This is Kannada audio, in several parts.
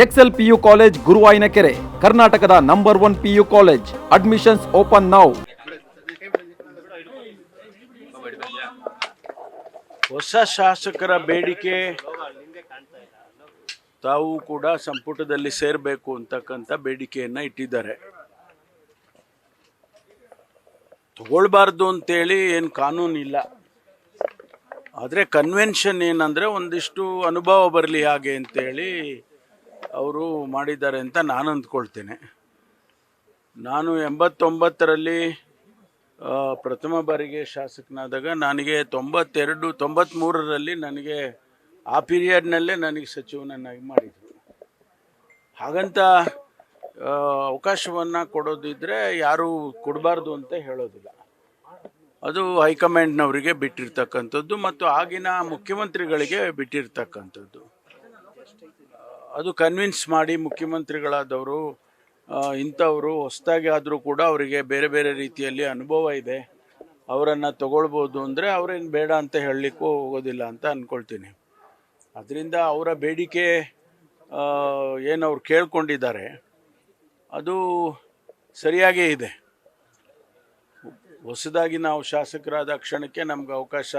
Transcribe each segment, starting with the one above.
ಎಕ್ಸೆಲ್ ಪಿಯು ಕಾಲೇಜ್ ಗುರುವಾಯಿನಕೆರೆ, ಕರ್ನಾಟಕದ number 1 PU college. Admissions open now. ಹೊಸ ಶಾಸಕರ ಬೇಡಿಕೆ ತಾವು ಕೂಡ ಸಂಪುಟದಲ್ಲಿ ಸೇರಬೇಕು ಅಂತಕ್ಕಂಥ ಬೇಡಿಕೆಯನ್ನು ಇಟ್ಟಿದ್ದಾರೆ. ತಗೊಳ್ಬಾರ್ದು ಅಂತೇಳಿ ಏನು ಕಾನೂನಿಲ್ಲ. ಆದರೆ ಕನ್ವೆನ್ಷನ್ ಏನಂದರೆ ಒಂದಿಷ್ಟು ಅನುಭವ ಬರಲಿ ಹಾಗೆ ಅಂತೇಳಿ ಅವರು ಮಾಡಿದ್ದಾರೆ ಅಂತ ನಾನು ಅಂದ್ಕೊಳ್ತೇನೆ. ನಾನು 89ರಲ್ಲಿ ಪ್ರಥಮ ಬಾರಿಗೆ ಶಾಸಕನಾದಾಗ ನನಗೆ 93ರಲ್ಲಿ ನನಗೆ ಆ ಪೀರಿಯಡ್ನಲ್ಲೇ ನನಗೆ ಸಚಿವನನ್ನಾಗಿ ಮಾಡಿದರು. ಹಾಗಂತ ಅವಕಾಶವನ್ನು ಕೊಡೋದಿದ್ದರೆ ಯಾರೂ ಕೊಡಬಾರ್ದು ಅಂತ ಹೇಳೋದಿಲ್ಲ. ಅದು ಹೈಕಮಾಂಡ್ನವರಿಗೆ ಬಿಟ್ಟಿರ್ತಕ್ಕಂಥದ್ದು ಮತ್ತು ಆಗಿನ ಮುಖ್ಯಮಂತ್ರಿಗಳಿಗೆ ಬಿಟ್ಟಿರ್ತಕ್ಕಂಥದ್ದು. ಅದು ಕನ್ವಿನ್ಸ್ ಮಾಡಿ ಮುಖ್ಯಮಂತ್ರಿಗಳಾದವರು ಇಂಥವರು ಹೊಸದಾಗಿ ಆದರೂ ಕೂಡ ಅವರಿಗೆ ಬೇರೆ ಬೇರೆ ರೀತಿಯಲ್ಲಿ ಅನುಭವ ಇದೆ, ಅವರನ್ನು ತಗೊಳ್ಬೋದು ಅಂದರೆ ಅವರೇನು ಬೇಡ ಅಂತ ಹೇಳಲಿಕ್ಕೂ ಹೋಗೋದಿಲ್ಲ ಅಂತ ಅಂದ್ಕೊಳ್ತೀನಿ. ಅದರಿಂದ ಅವರ ಬೇಡಿಕೆ ಏನು ಅವ್ರು ಕೇಳ್ಕೊಂಡಿದ್ದಾರೆ ಅದು ಸರಿಯಾಗೇ ಇದೆ. ಹೊಸದಾಗಿ ನಾವು ಶಾಸಕರಾದ ಕ್ಷಣಕ್ಕೆ ನಮ್ಗೆ ಅವಕಾಶ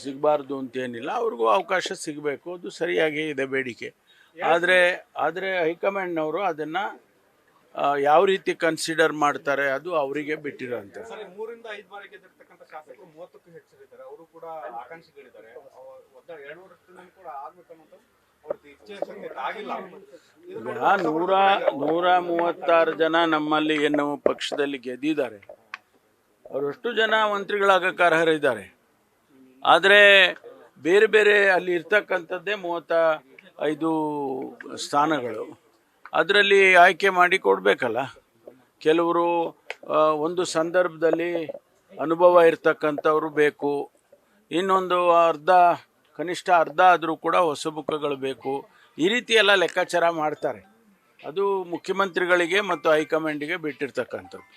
ಸಿಗಬಾರ್ದು ಅಂತೇನಿಲ್ಲ, ಅವ್ರಿಗೂ ಅವಕಾಶ ಸಿಗಬೇಕು, ಅದು ಸರಿಯಾಗೇ ಇದೆ ಬೇಡಿಕೆ. ಆದರೆ ಹೈಕಮಾಂಡ್ನವರು ಅದನ್ನು ಯಾವ ರೀತಿ ಕನ್ಸಿಡರ್ ಮಾಡ್ತಾರೆ ಅದು ಅವರಿಗೆ ಬಿಟ್ಟಿರೋಂಥ. 3ರಿಂದ 5 ಬಾರಿ ಗೆದ್ದಿರ್ತಕ್ಕಂಥ ಶಾಸಕರು 30ಕ್ಕೂ ಹೆಚ್ಚಿದ್ದಾರೆ. ಅವರು ಕೂಡ ಆಕಾಂಕ್ಷಿಗಳಿದ್ದಾರೆ. 2 ವರ್ಷದಿಂದ ಕೂಡ ಆಗ್ಬೇಕನ್ನೋದು ಅವ್ರದ್ದು ಇಚ್ಛೆ ಆಗಿಲ್ಲ. ಈಗ 136 ಜನ ನಮ್ಮಲ್ಲಿ ಏನು ಪಕ್ಷದಲ್ಲಿ ಗೆದ್ದಿದ್ದಾರೆ, ಅವರಷ್ಟು ಜನ ಮಂತ್ರಿಗಳಾಗಕ್ಕೆ ಅರ್ಹರಿದ್ದಾರೆ. ಆದರೆ ಬೇರೆ ಬೇರೆ ಅಲ್ಲಿ ಇರ್ತಕ್ಕಂಥದ್ದೇ 35 ಸ್ಥಾನಗಳು. ಅದರಲ್ಲಿ ಆಯ್ಕೆ ಮಾಡಿ ಕೊಡಬೇಕಲ್ಲ. ಕೆಲವರು ಒಂದು ಸಂದರ್ಭದಲ್ಲಿ ಅನುಭವ ಇರ್ತಕ್ಕಂಥವ್ರು ಬೇಕು, ಇನ್ನೊಂದು ಕನಿಷ್ಠ ಅರ್ಧ ಆದರೂ ಕೂಡ ಹೊಸ ಮುಖಗಳು ಬೇಕು. ಈ ರೀತಿ ಎಲ್ಲ ಲೆಕ್ಕಾಚಾರ ಮಾಡ್ತಾರೆ. ಅದು ಮುಖ್ಯಮಂತ್ರಿಗಳಿಗೆ ಮತ್ತು ಹೈಕಮಾಂಡಿಗೆ ಬಿಟ್ಟಿರ್ತಕ್ಕಂಥದ್ದು.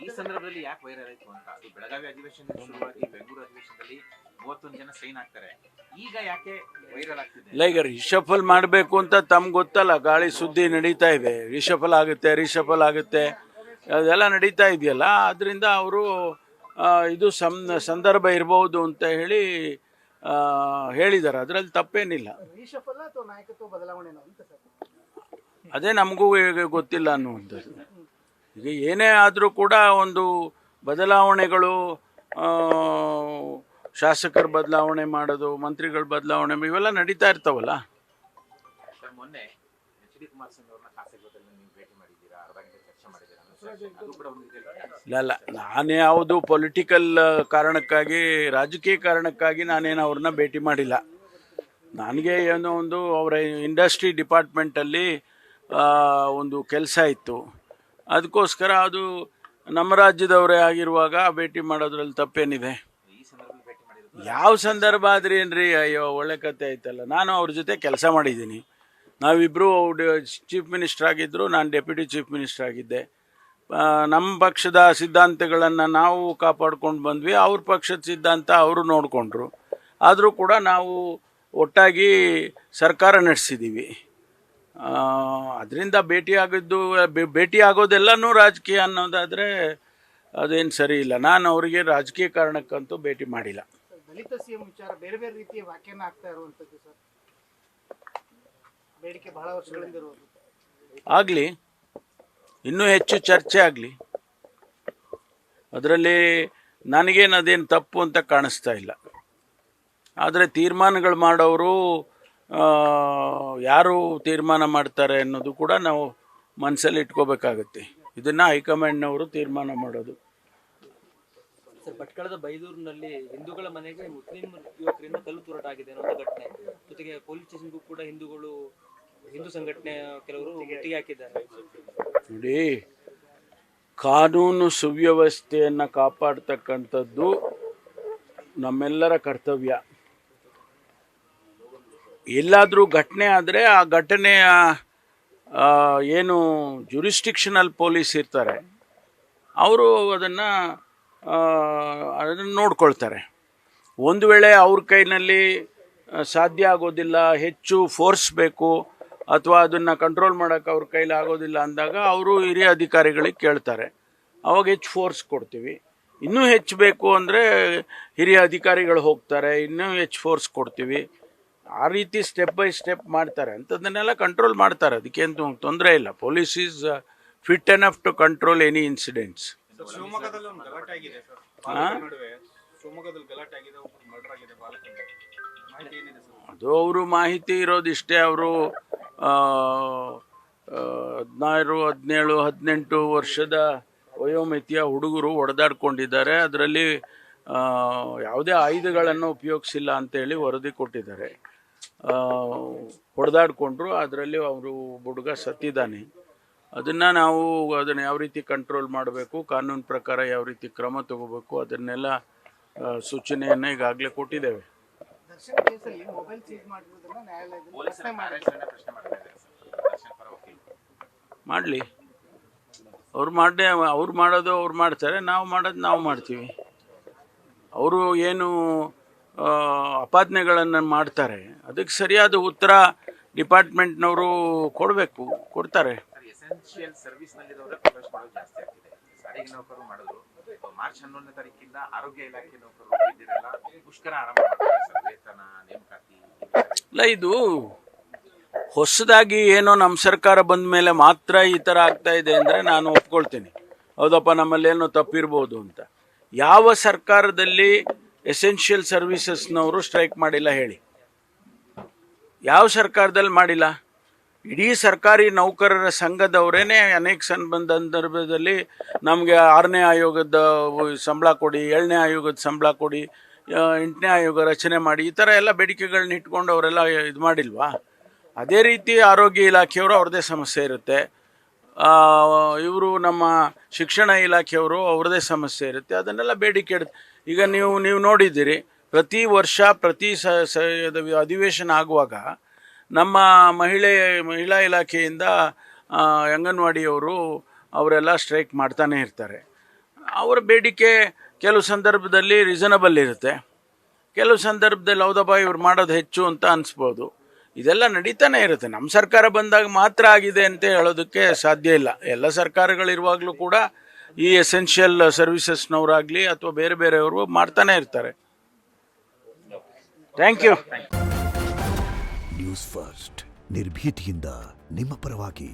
ಈ ಸಂದರ್ಭದಲ್ಲಿ ಯಾಕೆ ವೈರಲ್ ಆಯಿತು ಅಂತ, ಅದು ಬೆಳಗಾವಿ ಅಧಿವೇಶನದಲ್ಲಿ ಶುರುವಾಗಿ ಬೆಂಗಳೂರು ಅಧಿವೇಶನದಲ್ಲಿ 31 ಜನ ಸೈನ್ ಆಗ್ತಾರೆ, ಈಗ ಯಾಕೆ ವೈರಲ್ ಆಗ್ತಿದೆ? ಇಲ್ಲ, ಈಗ ರಿಷಫಲ್ ಮಾಡಬೇಕು ಅಂತ ತಮ್ಗೆ ಗೊತ್ತಲ್ಲ, ಗಾಳಿ ಸುದ್ದಿ ನಡೀತಾ ಇದೆ. ರಿಷಫಲ್ ಆಗುತ್ತೆ ಅದೆಲ್ಲ ನಡೀತಾ ಇದೆಯಲ್ಲ. ಅದರಿಂದ ಅವರು ಇದು ಸಂದರ್ಭ ಇರಬಹುದು ಅಂತ ಹೇಳಿದ್ದಾರೆ. ಅದರಲ್ಲಿ ತಪ್ಪೇನಿಲ್ಲ. ಅದೇ ನಮಗೂ ಗೊತ್ತಿಲ್ಲ ಅನ್ನುವಂಥದ್ದು. ಈಗ ಏನೇ ಆದರೂ ಕೂಡ ಒಂದು ಬದಲಾವಣೆಗಳು, ಶಾಸಕರ ಬದಲಾವಣೆ ಮಾಡೋದು, ಮಂತ್ರಿಗಳ ಬದಲಾವಣೆ ಇವೆಲ್ಲ ನಡೀತಾ ಇರ್ತಾವಲ್ಲ. ಮೊನ್ನೆ ಎಚ್ ಡಿ ಕುಮಾರಸ್ವಾಮಿ ಅವ್ರನ್ನ ಖಾಸಗಿ ನೀವು ಭೇಟಿ ಮಾಡಿದ್ದೀರಾ, ಅದ್ರ ಬಗ್ಗೆ ಚರ್ಚೆ ಮಾಡಿದ್ದೀರಾ? ಅದು ಕೂಡ ಇಲ್ಲ, ನಾನು ಯಾವುದು ಪೊಲಿಟಿಕಲ್ ಕಾರಣಕ್ಕಾಗಿ, ರಾಜಕೀಯ ಕಾರಣಕ್ಕಾಗಿ ನಾನೇನು ಅವ್ರನ್ನ ಭೇಟಿ ಮಾಡಿಲ್ಲ. ನನಗೆ ಏನೋ ಒಂದು ಅವರ ಇಂಡಸ್ಟ್ರಿ ಡಿಪಾರ್ಟ್ಮೆಂಟಲ್ಲಿ ಒಂದು ಕೆಲಸ ಇತ್ತು. ಅದಕ್ಕೋಸ್ಕರ ಅದು ನಮ್ಮ ರಾಜ್ಯದವರೇ ಆಗಿರುವಾಗ ಭೇಟಿ ಮಾಡೋದ್ರಲ್ಲಿ ತಪ್ಪೇನಿದೆ? ಯಾವ ಸಂದರ್ಭ ಆದ್ರಿ ಏನ್ರಿ? ಅಯ್ಯೋ, ಒಳ್ಳೆ ಕತೆ ಆಯ್ತಲ್ಲ. ನಾನು ಅವ್ರ ಜೊತೆ ಕೆಲಸ ಮಾಡಿದ್ದೀನಿ. ನಾವಿಬ್ಬರು ಚೀಫ್ ಮಿನಿಸ್ಟರ್ ಆಗಿದ್ದರು, ನಾನು ಡೆಪ್ಯೂಟಿ ಚೀಫ್ ಮಿನಿಸ್ಟರ್ ಆಗಿದ್ದೆ. ನಮ್ಮ ಪಕ್ಷದ ಸಿದ್ಧಾಂತಗಳನ್ನು ನಾವು ಕಾಪಾಡ್ಕೊಂಡು ಬಂದ್ವಿ, ಅವ್ರ ಪಕ್ಷದ ಸಿದ್ಧಾಂತ ಅವರು ನೋಡಿಕೊಂಡ್ರು. ಆದರೂ ಕೂಡ ನಾವು ಒಟ್ಟಾಗಿ ಸರ್ಕಾರ ನಡೆಸಿದ್ದೀವಿ. ಅದರಿಂದ ಭೇಟಿ ಆಗೋದೆಲ್ಲನೂ ರಾಜಕೀಯ ಅನ್ನೋದಾದರೆ ಅದೇನು ಸರಿ ಇಲ್ಲ. ನಾನು ಅವರಿಗೆ ರಾಜಕೀಯ ಕಾರಣಕ್ಕಂತೂ ಭೇಟಿ ಮಾಡಿಲ್ಲ. ದಲಿತ ಸಿಎಂ ವಿಚಾರ ಬೇರೆ ಬೇರೆ ರೀತಿಯ ವ್ಯಾಖ್ಯಾನ ಆಗ್ತಾ ಇರುವಂಥದ್ದು ಸರ್, ಬೇಡಿಕೆ ಬಹಳ ವರ್ಷಗಳಿಂದ ಇರೋದು. ಆಗಲಿ, ಇನ್ನೂ ಹೆಚ್ಚು ಚರ್ಚೆ ಆಗಲಿ. ಅದರಲ್ಲಿ ನನಗೇನು ಅದೇನು ತಪ್ಪು ಅಂತ ಕಾಣಿಸ್ತಾ ಇಲ್ಲ. ಆದರೆ ತೀರ್ಮಾನಗಳು ಮಾಡೋರು ಯಾರು ತೀರ್ಮಾನ ಮಾಡ್ತಾರೆ ಅನ್ನೋದು ಕೂಡ ನಾವು ಮನಸ್ಸಲ್ಲಿ ಇಟ್ಕೋಬೇಕಾಗತ್ತೆ. ಇದನ್ನು ಹೈಕಮಾಂಡ್ನವರು ತೀರ್ಮಾನ ಮಾಡೋದು. ಸರ್, ಭಟ್ಕಳದ ಬೈದೂರಿನಲ್ಲಿ ಹಿಂದೂಗಳ ಮನೆಗೆ ಮುಸ್ಲಿಂ ಯುವಕರಿಂದ ಕಲ್ಲು ತೂರಾಟ ಆಗಿದೆ ಅನ್ನೋ ಘಟನೆ, ಜೊತೆಗೆ ಪೊಲೀಸ್ ಸ್ಟೇಷನ್ಗೂ ಕೂಡ ಹಿಂದೂ ಸಂಘಟನೆ ಕೆಲವರು ಮುತ್ತಿಗೆ ಹಾಕಿದ್ದಾರೆ. ನೋಡಿ, ಕಾನೂನು ಸುವ್ಯವಸ್ಥೆಯನ್ನು ಕಾಪಾಡ್ತಕ್ಕಂಥದ್ದು ನಮ್ಮೆಲ್ಲರ ಕರ್ತವ್ಯ. ಎಲ್ಲಾದರೂ ಘಟನೆ ಆದರೆ ಆ ಘಟನೆಯ ಏನು ಜುರಿಸ್ಟಿಕ್ಷನಲ್ ಪೊಲೀಸ್ ಇರ್ತಾರೆ ಅವರು ಅದನ್ನು ನೋಡ್ಕೊಳ್ತಾರೆ. ಒಂದು ವೇಳೆ ಅವ್ರ ಕೈನಲ್ಲಿ ಸಾಧ್ಯ ಆಗೋದಿಲ್ಲ, ಹೆಚ್ಚು ಫೋರ್ಸ್ ಬೇಕು, ಅಥವಾ ಅದನ್ನು ಕಂಟ್ರೋಲ್ ಮಾಡೋಕ್ಕೆ ಅವ್ರ ಕೈಲಿ ಆಗೋದಿಲ್ಲ ಅಂದಾಗ ಅವರು ಹಿರಿಯ ಅಧಿಕಾರಿಗಳಿಗೆ ಕೇಳ್ತಾರೆ, ಅವಾಗ ಹೆಚ್ಚು ಫೋರ್ಸ್ ಕೊಡ್ತೀವಿ. ಇನ್ನೂ ಹೆಚ್ಚು ಬೇಕು ಅಂದರೆ ಹಿರಿಯ ಅಧಿಕಾರಿಗಳು ಹೋಗ್ತಾರೆ, ಇನ್ನೂ ಹೆಚ್ಚು ಫೋರ್ಸ್ ಕೊಡ್ತೀವಿ. ಆ ರೀತಿ ಸ್ಟೆಪ್ ಬೈ ಸ್ಟೆಪ್ ಮಾಡ್ತಾರೆ, ಅಂಥದ್ದನ್ನೆಲ್ಲ ಕಂಟ್ರೋಲ್ ಮಾಡ್ತಾರೆ. ಅದಕ್ಕೇನು ತೊಂದರೆ ಇಲ್ಲ. Police is fit enough to control any incidents. ಶಿವಮೊಗ್ಗದಲ್ಲಿ ಒಂದು ಗಲಾಟೆ ಆಗಿದೆ ಸರ್, ಬಾಲಕರ ನಡುವೆ ಶಿವಮೊಗ್ಗದಲ್ಲಿ ಗಲಾಟೆ ಆಗಿದೆ, ಒಬ್ಬರು ಮರ್ಡರ್ ಆಗಿದೆ ಬಾಲಕನಿಗೆ. ಮಾಹಿತಿ ಏನಿದೆ ಸರ್? ಅದು ಅವರು ಮಾಹಿತಿ ಇರೋದಿಷ್ಟೇ. ಅವರು 16, 17, 18 ವರ್ಷದ ವಯೋಮಿತಿಯ ಹುಡುಗರು ಹೊಡೆದಾಡ್ಕೊಂಡಿದ್ದಾರೆ. ಅದರಲ್ಲಿ ಯಾವುದೇ ಆಯುಧಗಳನ್ನು ಉಪಯೋಗಿಸಿಲ್ಲ ಅಂತೇಳಿ ವರದಿ ಕೊಟ್ಟಿದ್ದಾರೆ. ಹೊಡೆದಾಡ್ಕೊಂಡ್ರು, ಅದರಲ್ಲಿ ಅವರು ಹುಡುಗ ಸತ್ತಿದ್ದಾನೆ. ಅದನ್ನು ಯಾವ ರೀತಿ ಕಂಟ್ರೋಲ್ ಮಾಡಬೇಕು, ಕಾನೂನು ಪ್ರಕಾರ ಯಾವ ರೀತಿ ಕ್ರಮ ತಗೋಬೇಕು, ಅದನ್ನೆಲ್ಲ ಸೂಚನೆಯನ್ನು ಈಗಾಗಲೇ ಕೊಟ್ಟಿದ್ದೇವೆ. ದರ್ಶನ್ ಕೇಸಲ್ಲಿ ಮೊಬೈಲ್ ಸೀಸ್ ಮಾಡಿರೋದನ್ನ ನ್ಯಾಯಾಲಯದಲ್ಲಿ ಪ್ರಶ್ನೆ ಮಾಡಿದ್ದಾರೆ. ಪ್ರಶ್ನೆ ಮಾಡ್ತಾ ಇದ್ದಾರೆ ಸರ್ ದರ್ಶನ್ ಪರ ವಕೀಲರು. ಮಾಡಲಿ, ಅವ್ರು ಮಾಡೋದು ಅವ್ರು ಮಾಡ್ತಾರೆ, ನಾವು ಮಾಡೋದು ನಾವು ಮಾಡ್ತೀವಿ. ಅವರು ಏನು ಅಪಾದನೆಗಳನ್ನು ಮಾಡ್ತಾರೆ ಅದಕ್ಕೆ ಸರಿಯಾದ ಉತ್ತರ ಡಿಪಾರ್ಟ್ಮೆಂಟ್ನವರು ಕೊಡ್ತಾರೆ. ಎಸೆನ್ಷಿಯಲ್ ಸರ್ವಿಸ್ ನಲ್ಲಿರೋರೇ ಪ್ರೊಟೆಸ್ಟ್ ಮಾಡೋದು ಜಾಸ್ತಿ ಆಗ್ತಿದೆ. ಸಾರಿಗೆ ನೌಕರರು ಮಾಡಿದ್ರು. ಮಾರ್ಚ್ 11ನೇ ತಾರೀಕಿಂದ ಆರೋಗ್ಯ ಇಲಾಖೆ ನೌಕರರು ವೈದ್ಯರೆಲ್ಲ ಮುಷ್ಕರ ಆರಂಭ ಮಾಡ್ತಾರೆ ಸರ್. ವೇತನ ನೇಮಕಾತಿ ಇಲ್ಲ, ಇದು ಹೊಸದಾಗಿ ಏನೋ ನಮ್ಮ ಸರ್ಕಾರ ಬಂದ ಮೇಲೆ ಮಾತ್ರ ಈ ಥರ ಆಗ್ತಾ ಇದೆ ಅಂದರೆ ನಾನು ಒಪ್ಕೊಳ್ತೀನಿ, ಹೌದಪ್ಪ ನಮ್ಮಲ್ಲೇನೋ ತಪ್ಪಿರ್ಬೋದು ಅಂತ. ಯಾವ ಸರ್ಕಾರದಲ್ಲಿ ಎಸೆನ್ಷಿಯಲ್ ಸರ್ವಿಸಸ್ನವರು ಸ್ಟ್ರೈಕ್ ಮಾಡಿಲ್ಲ ಹೇಳಿ? ಯಾವ ಸರ್ಕಾರದಲ್ಲಿ ಮಾಡಿಲ್ಲ? ಇಡೀ ಸರ್ಕಾರಿ ನೌಕರರ ಸಂಘದವರೇನೆ ಅನೇಕ ಸಂದರ್ಭದಲ್ಲಿ ನಮಗೆ 6ನೇ ಆಯೋಗದ ಸಂಬಳ ಕೊಡಿ, 7ನೇ ಆಯೋಗದ ಸಂಬಳ ಕೊಡಿ, 8ನೇ ಆಯೋಗ ರಚನೆ ಮಾಡಿ, ಈ ಥರ ಎಲ್ಲ ಬೇಡಿಕೆಗಳನ್ನ ಇಟ್ಕೊಂಡು ಅವರೆಲ್ಲ ಇದು ಮಾಡಿಲ್ವಾ? ಅದೇ ರೀತಿ ಆರೋಗ್ಯ ಇಲಾಖೆಯವರು ಅವ್ರದ್ದೇ ಸಮಸ್ಯೆ ಇರುತ್ತೆ, ಇವರು ನಮ್ಮ ಶಿಕ್ಷಣ ಇಲಾಖೆಯವರು ಅವ್ರದ್ದೇ ಸಮಸ್ಯೆ ಇರುತ್ತೆ, ಅದನ್ನೆಲ್ಲ ಬೇಡಿಕೆ ಈಗ ನೀವು ನೋಡಿದ್ದೀರಿ, ಪ್ರತಿ ವರ್ಷ ಪ್ರತಿ ಅಧಿವೇಶನ ಆಗುವಾಗ ನಮ್ಮ ಮಹಿಳಾ ಇಲಾಖೆಯಿಂದ ಅಂಗನವಾಡಿಯವರು ಅವರೆಲ್ಲ ಸ್ಟ್ರೈಕ್ ಮಾಡ್ತಾನೆ ಇರ್ತಾರೆ. ಅವರ ಬೇಡಿಕೆ ಕೆಲವು ಸಂದರ್ಭದಲ್ಲಿ ರೀಸನಬಲ್ ಇರುತ್ತೆ, ಕೆಲವು ಸಂದರ್ಭದಲ್ಲಿ ಹೌದಪ್ಪ ಇವ್ರು ಮಾಡೋದು ಹೆಚ್ಚು ಅಂತ ಅನಿಸ್ಬೋದು. ಇದೆಲ್ಲ ನಡೀತಾನೆ ಇರುತ್ತೆ. ನಮ್ಮ ಸರ್ಕಾರ ಬಂದಾಗ ಮಾತ್ರ ಆಗಿದೆ ಅಂತ ಹೇಳೋದಕ್ಕೆ ಸಾಧ್ಯ ಇಲ್ಲ. ಎಲ್ಲ ಸರ್ಕಾರಗಳಿರುವಾಗಲೂ ಕೂಡ ಈ ಎಸೆನ್ಷಿಯಲ್ ಸರ್ವಿಸಸ್ನವರಾಗಲಿ ಅಥವಾ ಬೇರೆಯವರು ಮಾಡ್ತಾನೆ ಇರ್ತಾರೆ. Thank you. ನ್ಯೂಸ್ ಫಸ್ಟ್ ನಿರ್ಭೀತಿಯಿಂದ ನಿಮ್ಮ ಪರವಾಗಿ.